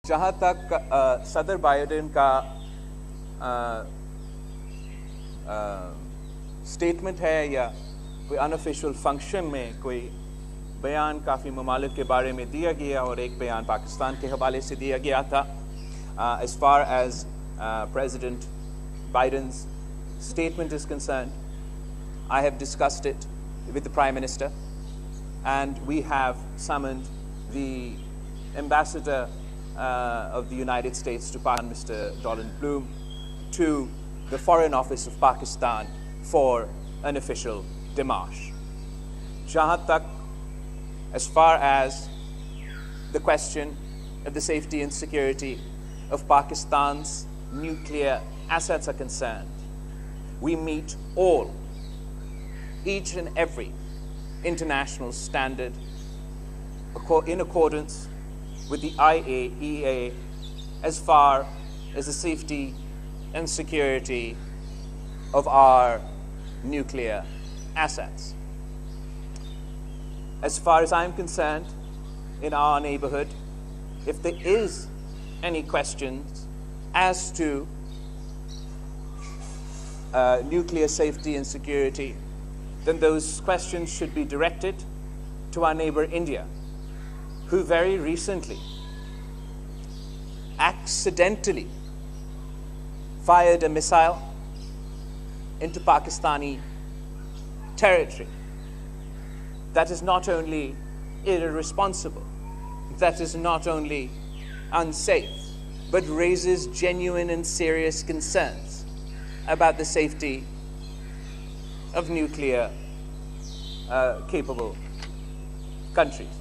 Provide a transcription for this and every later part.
جہاں تک صدر بائیڈن کا اسٹیٹمنٹ ہے یا کوئی انآفیشیل فنکشن میں کوئی بیان کافی ممالک کے بارے میں دیا گیا اور ایک بیان پاکستان کے حوالے سے دیا گیا تھا. As far as President Biden's statement is concerned, I have discussed it with the Prime Minister, and we have summoned the Ambassador of the United States to Pakistan, Mr. Donald Bloom, to the Foreign Office of Pakistan for an official démarche. Jahan tak, as far as the question of the safety and security of Pakistan's nuclear assets are concerned, we meet each and every international standard in accordance with the IAEA as far as the safety and security of our nuclear assets. As far as I'm concerned, in our neighborhood, if there is any questions as to nuclear safety and security, then those questions should be directed to our neighbor India, who very recently accidentally fired a missile into Pakistani territory. That is not only irresponsible, that is not only unsafe, but raises genuine and serious concerns about the safety of nuclear capable countries.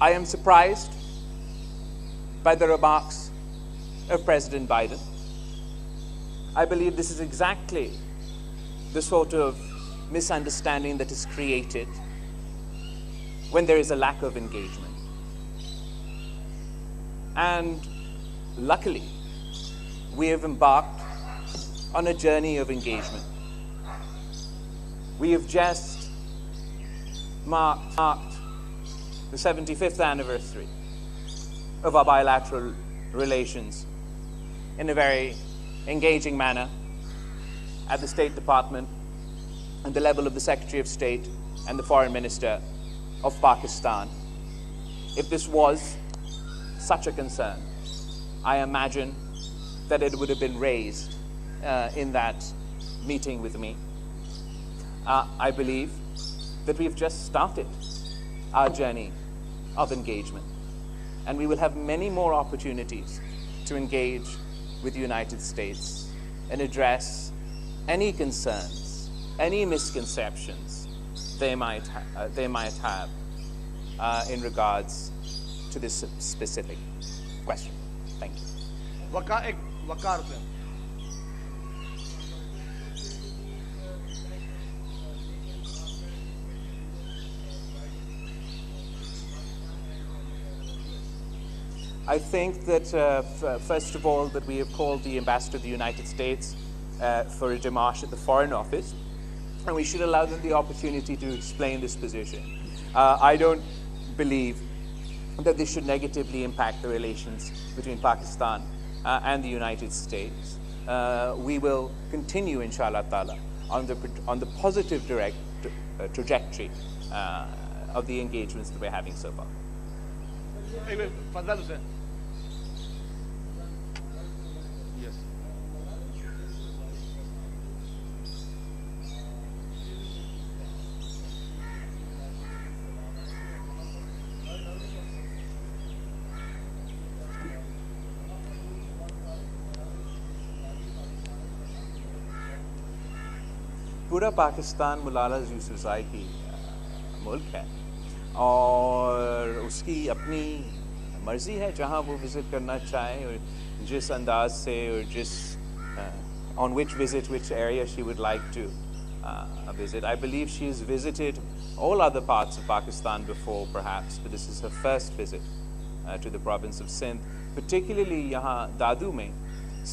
I am surprised by the remarks of President Biden. I believe this is exactly the sort of misunderstanding that is created when there is a lack of engagement. And luckily, we have embarked on a journey of engagement. We have just marked the 75th anniversary of our bilateral relations in a very engaging manner at the State Department, at the level of the Secretary of State and the Foreign Minister of Pakistan. If this was such a concern, I imagine that it would have been raised in that meeting with me. I believe that we've just started our journey of engagement, and we will have many more opportunities to engage with the United States and address any concerns, any misconceptions they might have in regards to this specific question. Thank you. Waqar Hussain. I think that, first of all, that we have called the Ambassador of the United States for a démarche at the Foreign Office, and we should allow them the opportunity to explain this position. I don't believe that this should negatively impact the relations between Pakistan and the United States. We will continue, inshallah ta'ala, on the positive trajectory of the engagements that we're having so far. Fadl Hussain. Yes. پورا پاکستان ملالہ یوسفزائی کی ملک ہے اور اس کی اپنی مرضی ہے جہاں وہ وزٹ کرنا چاہیں اور جس انداز سے اور جس on which visit, which area she would like to visit. I believe she has visited all other parts of Pakistan before perhaps, but this is her first visit to the province of Sindh. Particularly یہاں دادو میں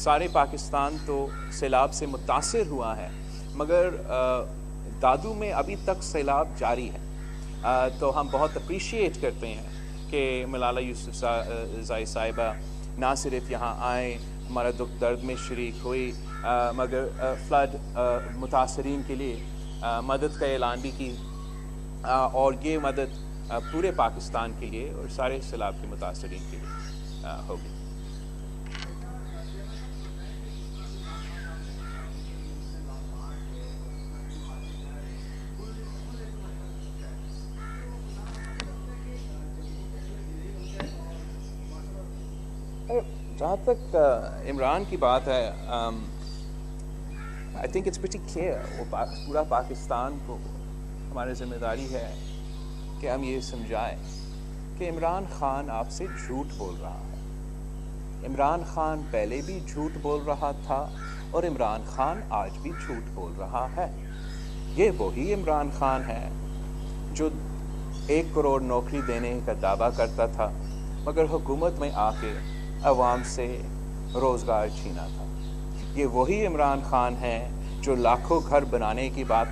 سارے پاکستان تو سیلاب سے متاثر ہوا ہے مگر دادو میں ابھی تک سیلاب جاری ہے. تو ہم بہت اپریشیٹ کرتے ہیں کہ ملالہ یوسفزئی صاحبہ نہ صرف یہاں آئیں، ہمارا دکھ درد میں شریک ہوئی، مگر فلڈ متاثرین کے لیے مدد کا اعلان بھی کی، اور یہ مدد پورے پاکستان کے لیے اور سارے سیلاب کے متاثرین کے لیے ہوگی۔ جہاں تک عمران کی بات ہے، I think it's pretty clear, وہ پورا پاکستان کو ہماری ذمہ داری ہے کہ ہم یہ سمجھائیں کہ عمران خان آپ سے جھوٹ بول رہا ہے۔ عمران خان پہلے بھی جھوٹ بول رہا تھا اور عمران خان آج بھی جھوٹ بول رہا ہے۔ یہ وہی عمران خان ہے جو 1 کروڑ نوکری دینے کا دعویٰ کرتا تھا، مگر حکومت میں آ کے عوام سے روزگار چھینا تھا۔ یہ وہی عمران خان ہے جو لاکھوں گھر بنانے کی بات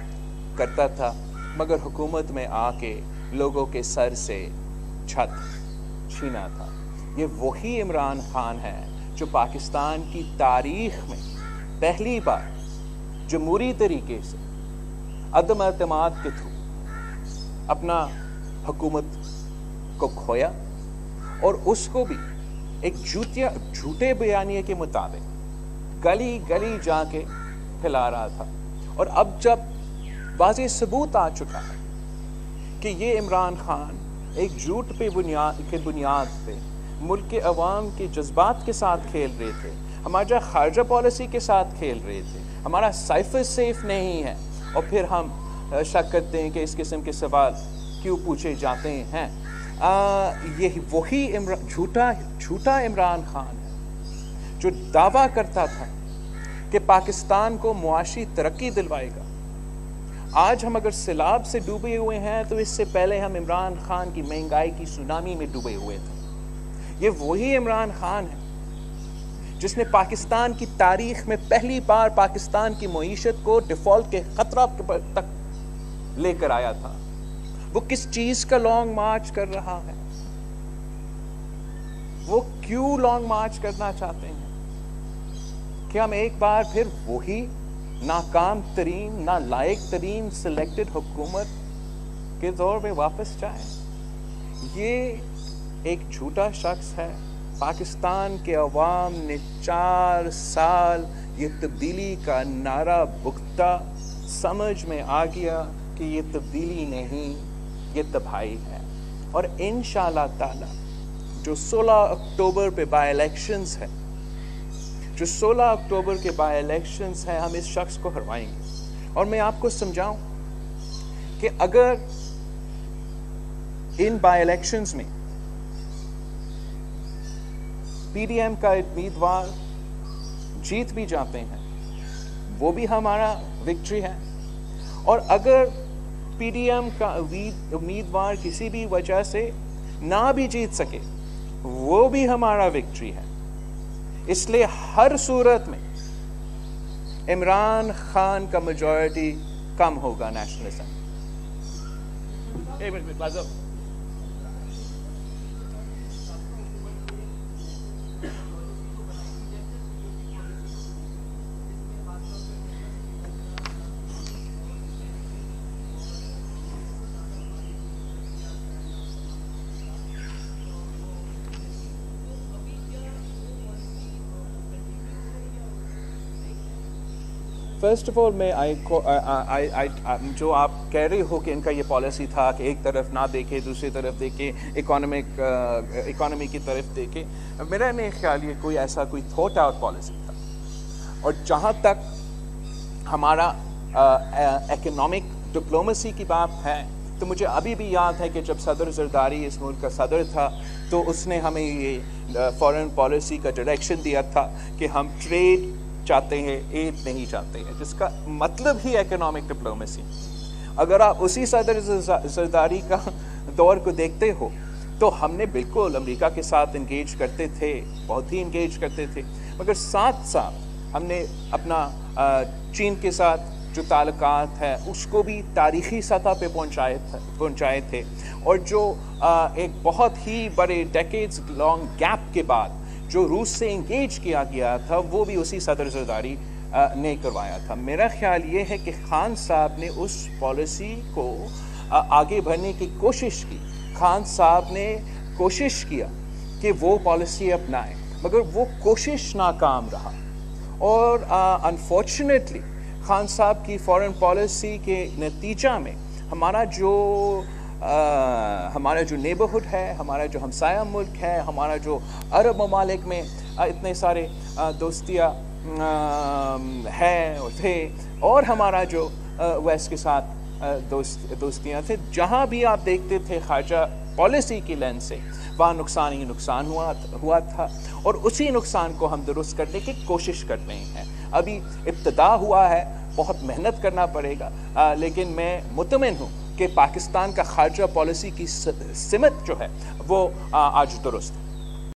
کرتا تھا، مگر حکومت میں آ کے لوگوں کے سر سے چھت چھینا تھا۔ یہ وہی عمران خان ہے جو پاکستان کی تاریخ میں پہلی بار جمہوری طریقے سے عدم اعتماد کے تھرو اپنا حکومت کو کھویا، اور اس کو بھی ایک جھوٹے بیانیے کے مطابق گلی گلی جا کے پھیلا رہا تھا۔ اور اب جب واضح ثبوت آ چکا ہے کہ یہ عمران خان ایک جھوٹ کے بنیاد پہ ملک کے عوام کے جذبات کے ساتھ کھیل رہے تھے، ہمارا خارجہ پالیسی کے ساتھ کھیل رہے تھے، ہمارا سائفر سیف نہیں ہے، اور پھر ہم شک کرتے ہیں کہ اس قسم کے سوال کیوں پوچھے جاتے ہیں۔ یہ وہی جھوٹا عمران خان ہے جو دعویٰ کرتا تھا کہ پاکستان کو معاشی ترقی دلوائے گا۔ آج ہم اگر سیلاب سے ڈوبے ہوئے ہیں تو اس سے پہلے ہم عمران خان کی مہنگائی کی سونامی میں ڈوبے ہوئے تھے۔ یہ وہی عمران خان ہے جس نے پاکستان کی تاریخ میں پہلی بار پاکستان کی معیشت کو ڈیفالٹ کے خطرہ تک لے کر آیا تھا۔ وہ کس چیز کا لانگ مارچ کر رہا ہے؟ وہ کیوں لانگ مارچ کرنا چاہتے ہیں؟ کہ ہم ایک بار پھر وہی ناکام ترین، نالائق ترین سلیکٹڈ حکومت کے دور میں واپس جائیں؟ یہ ایک جھوٹا شخص ہے۔ پاکستان کے عوام نے 4 سال یہ تبدیلی کا نعرہ بکتا، سمجھ میں آ گیا کہ یہ تبدیلی نہیں، یہ تباہی ہے۔ اور انشاءاللہ تعالی جو 16 اکتوبر پہ بائی الیکشنز ہے، جو 16 اکتوبر کے بائی الیکشنز ہیں، ہم اس شخص کو ہروائیں گے۔ اور میں آپ کو سمجھاؤں کہ اگر ان بائی الیکشنز میں پی ڈی ایم کا امیدوار جیت بھی جاتے ہیں، وہ بھی ہمارا وکٹری ہے، اور اگر پی ڈی ایم کا امیدوار کسی بھی وجہ سے نہ بھی جیت سکے، وہ بھی ہمارا وکٹری ہے۔ اس لیے ہر صورت میں عمران خان کا میجورٹی کم ہوگا نیشنل اسمبلی۔ ایک منٹ بازو فرسٹ آف آل میں جو آپ کہہ رہے ہو کہ ان کا یہ پالیسی تھا کہ ایک طرف نہ دیکھے دوسری طرف دیکھے، اکانومی کی طرف دیکھے، میرا نہیں خیال یہ کوئی ایسا کوئی تھوٹ آؤٹ پالیسی تھا۔ اور جہاں تک ہمارا اکنامک ڈپلومیسی کی بات ہے، تو مجھے ابھی بھی یاد ہے کہ جب صدر زرداری اس ملک کا صدر تھا تو اس نے ہمیں یہ فارن پالیسی کا ڈائریکشن دیا تھا کہ ہم ٹریڈ چاہتے ہیں، ایڈ نہیں چاہتے ہیں، جس کا مطلب ہی اکنامک ڈپلومیسی۔ اگر آپ اسی صدر زرداری کا دور کو دیکھتے ہو تو ہم نے بالکل امریکہ کے ساتھ انگیج کرتے تھے، بہت ہی انگیج کرتے تھے، مگر ساتھ ساتھ ہم نے اپنا چین کے ساتھ جو تعلقات ہیں اس کو بھی تاریخی سطح پہ پہنچائے تھے، اور جو ایک بہت ہی بڑے ڈیکیڈز لانگ گیپ کے بعد جو روس سے انگیج کیا گیا تھا وہ بھی اسی صدر زرداری نے کروایا تھا۔ میرا خیال یہ ہے کہ خان صاحب نے اس پالیسی کو آگے بڑھنے کی کوشش کی، خان صاحب نے کوشش کیا کہ وہ پالیسی اپنائیں، مگر وہ کوشش ناکام رہا، اور انفارچونیٹلی خان صاحب کی فارن پالیسی کے نتیجہ میں ہمارا جو نیبرہڈ ہے، ہمارا جو ہمسایہ ملک ہے، ہمارا جو عرب ممالک میں اتنے سارے دوستیاں ہیں اور تھے، اور ہمارا جو ویسٹ کے ساتھ دوستیاں تھے، جہاں بھی آپ دیکھتے تھے خارجہ پالیسی کی لینس سے وہاں نقصان ہی نقصان ہوا تھا، اور اسی نقصان کو ہم درست کرنے کی کوشش کر رہے ہیں۔ ابھی ابتدا ہوا ہے، بہت محنت کرنا پڑے گا، لیکن میں مطمئن ہوں کہ پاکستان کا خارجہ پالیسی کی سمت جو ہے وہ آج درست ہے۔